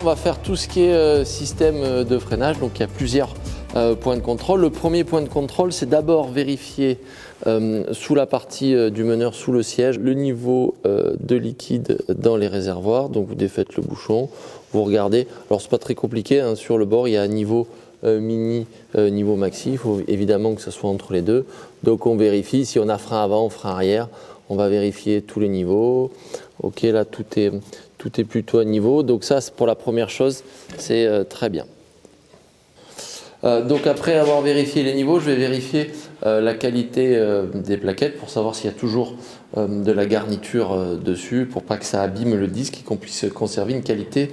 On va faire tout ce qui est système de freinage, donc il y a plusieurs points de contrôle. Le premier point de contrôle, c'est d'abord vérifier sous la partie du meneur, sous le siège, le niveau de liquide dans les réservoirs. Donc vous défaites le bouchon, vous regardez. Alors c'est pas très compliqué, hein, sur le bord il y a un niveau mini, niveau maxi. Il faut évidemment que ce soit entre les deux. Donc on vérifie, si on a frein avant, frein arrière, on va vérifier tous les niveaux. Ok, là tout est plutôt à niveau. Donc ça, pour la première chose, c'est très bien. Donc après avoir vérifié les niveaux, je vais vérifier la qualité des plaquettes pour savoir s'il y a toujours de la garniture dessus, pour pas que ça abîme le disque et qu'on puisse conserver une qualité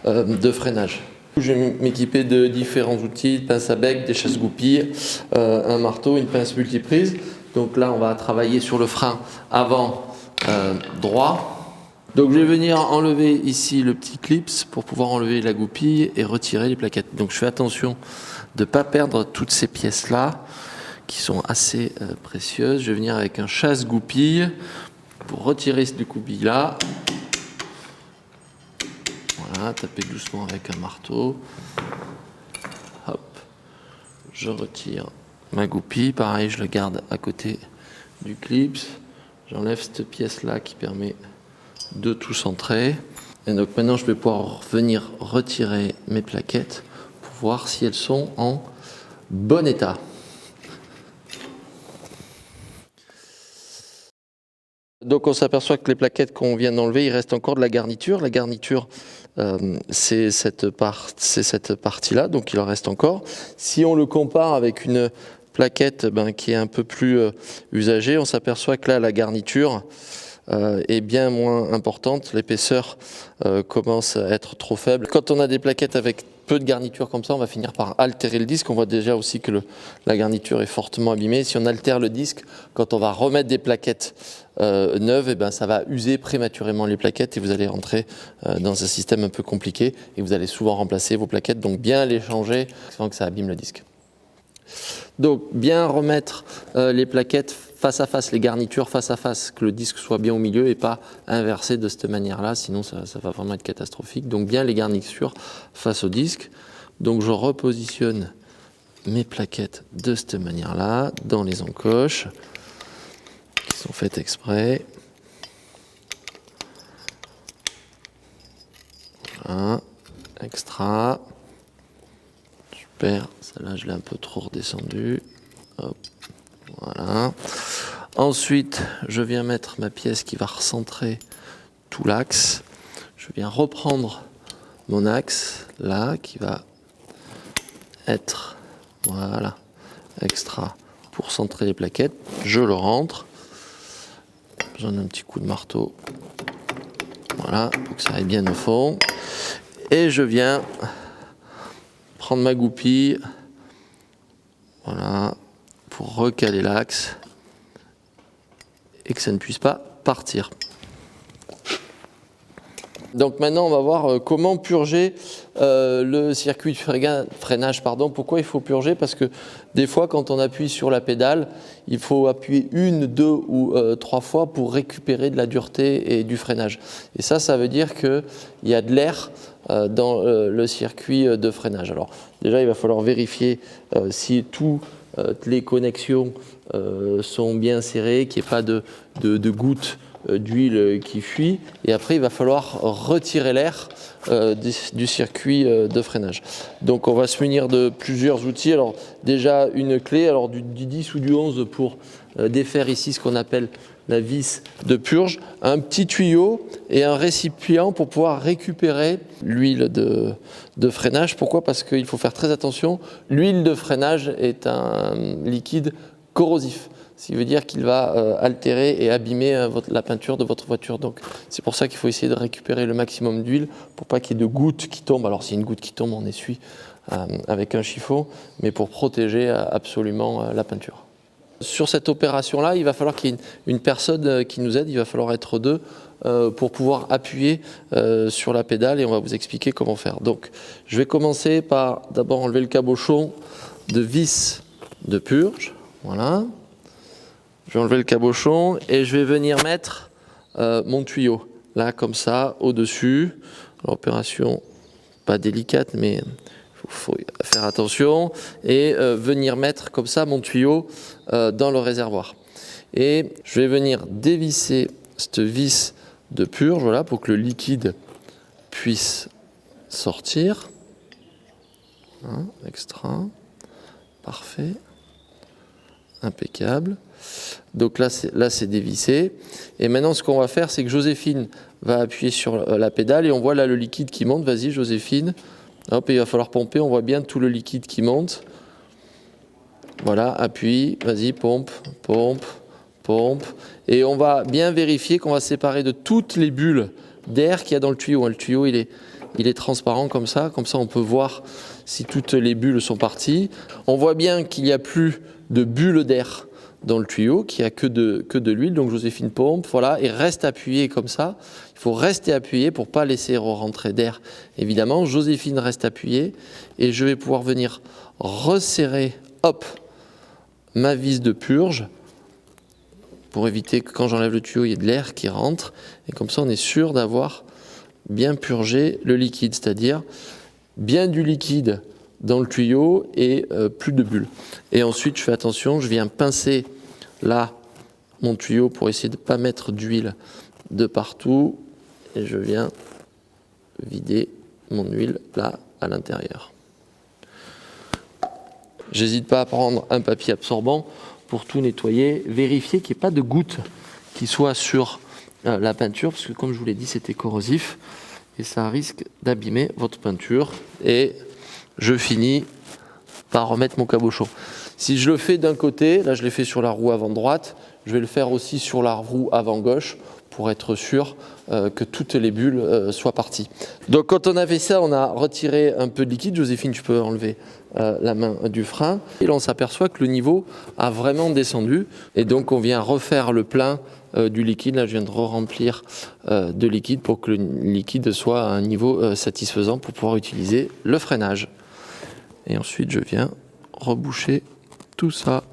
de freinage. Je vais m'équiper de différents outils, de pince à bec, des chasse-goupilles, un marteau, une pince multiprise. Donc là, on va travailler sur le frein avant droit. Donc je vais venir enlever ici le petit clips pour pouvoir enlever la goupille et retirer les plaquettes. Donc je fais attention de ne pas perdre toutes ces pièces-là qui sont assez précieuses. Je vais venir avec un chasse-goupille pour retirer cette goupille-là. Voilà, taper doucement avec un marteau. Hop, je retire ma goupille. Pareil, je le garde à côté du clips. J'enlève cette pièce-là qui permet de tout centrer. Et donc maintenant, je vais pouvoir venir retirer mes plaquettes pour voir si elles sont en bon état. Donc on s'aperçoit que les plaquettes qu'on vient d'enlever, il reste encore de la garniture. La garniture, c'est cette partie-là, donc il en reste encore. Si on le compare avec une plaquette qui est un peu plus usagée, on s'aperçoit que là, la garniture est bien moins importante. L'épaisseur commence à être trop faible. Quand on a des plaquettes avec peu de garniture comme ça, on va finir par altérer le disque. On voit déjà aussi que la garniture est fortement abîmée. Si on altère le disque, quand on va remettre des plaquettes neuves, ça va user prématurément les plaquettes et vous allez rentrer dans un système un peu compliqué et vous allez souvent remplacer vos plaquettes, donc bien les changer sans que ça abîme le disque. Donc bien remettre les plaquettes face à face, les garnitures face à face, que le disque soit bien au milieu et pas inversé de cette manière-là, sinon ça va vraiment être catastrophique. Donc bien les garnitures face au disque. Donc je repositionne mes plaquettes de cette manière-là, dans les encoches, qui sont faites exprès. Voilà, extra. Super, celle-là je l'ai un peu trop redescendue. Hop, voilà. Ensuite, je viens mettre ma pièce qui va recentrer tout l'axe. Je viens reprendre mon axe là qui va être voilà extra pour centrer les plaquettes. Je le rentre. J'ai besoin d'un petit coup de marteau. Voilà, pour que ça aille bien au fond. Et je viens prendre ma goupille, voilà, pour recaler l'axe et que ça ne puisse pas partir. Donc maintenant, on va voir comment purger le circuit de freinage. Pourquoi il faut purger? Parce que des fois, quand on appuie sur la pédale, il faut appuyer 1, 2 ou 3 fois pour récupérer de la dureté et du freinage. Et ça veut dire qu'il y a de l'air dans le circuit de freinage. Alors déjà, il va falloir vérifier si toutes les connexions sont bien serrées, qu'il n'y ait pas de gouttes d'huile qui fuit, et après il va falloir retirer l'air du circuit de freinage. Donc on va se munir de plusieurs outils. Alors déjà une clé, alors du 10 ou du 11 pour défaire ici ce qu'on appelle la vis de purge, un petit tuyau et un récipient pour pouvoir récupérer l'huile de freinage. Pourquoi? Parce qu'il faut faire très attention, l'huile de freinage est un liquide corrosif. Ce qui veut dire qu'il va altérer et abîmer la peinture de votre voiture. Donc c'est pour ça qu'il faut essayer de récupérer le maximum d'huile pour pas qu'il y ait de gouttes qui tombent. Alors s'il y a une goutte qui tombe, on essuie avec un chiffon, mais pour protéger absolument la peinture. Sur cette opération-là, il va falloir qu'il y ait une personne qui nous aide, il va falloir être deux pour pouvoir appuyer sur la pédale et on va vous expliquer comment faire. Donc je vais commencer par d'abord enlever le cabochon de vis de purge, voilà. Je vais enlever le cabochon et je vais venir mettre mon tuyau, là comme ça, au-dessus. L'opération pas délicate, mais faut faire attention, et venir mettre comme ça mon tuyau dans le réservoir. Et je vais venir dévisser cette vis de purge, voilà, pour que le liquide puisse sortir. Hein, extra, parfait, impeccable. Donc là c'est dévissé. Et maintenant ce qu'on va faire, c'est que Joséphine va appuyer sur la pédale et on voit là le liquide qui monte. Vas-y Joséphine. Hop, et il va falloir pomper, on voit bien tout le liquide qui monte. Voilà, appuie, vas-y, pompe, pompe, pompe. Et on va bien vérifier qu'on va séparer de toutes les bulles d'air qu'il y a dans le tuyau. Le tuyau, il est transparent comme ça on peut voir si toutes les bulles sont parties. On voit bien qu'il n'y a plus de bulles d'air dans le tuyau, qu'il n'y a que de l'huile. Donc Joséphine pompe, voilà, et reste appuyé comme ça. Il faut rester appuyé pour ne pas laisser rentrer d'air. Évidemment, Joséphine reste appuyée et je vais pouvoir venir resserrer, hop, ma vis de purge pour éviter que quand j'enlève le tuyau, il y ait de l'air qui rentre. Et comme ça, on est sûr d'avoir bien purgé le liquide, c'est-à-dire bien du liquide dans le tuyau et plus de bulles. Et ensuite, je fais attention, je viens pincer là mon tuyau pour essayer de ne pas mettre d'huile de partout. Et je viens vider mon huile là à l'intérieur. J'hésite pas à prendre un papier absorbant pour tout nettoyer, vérifier qu'il n'y ait pas de gouttes qui soient sur la peinture, parce que comme je vous l'ai dit, c'était corrosif et ça risque d'abîmer votre peinture. Et je finis par remettre mon cabochon. Si je le fais d'un côté, là je l'ai fait sur la roue avant droite, je vais le faire aussi sur la roue avant gauche pour être sûr que toutes les bulles soient parties. Donc quand on a fait ça, on a retiré un peu de liquide. Joséphine, tu peux enlever la main du frein. Et là on s'aperçoit que le niveau a vraiment descendu. Et donc on vient refaire le plein du liquide. Là je viens de remplir de liquide pour que le liquide soit à un niveau satisfaisant pour pouvoir utiliser le freinage. Et ensuite je viens reboucher tout ça.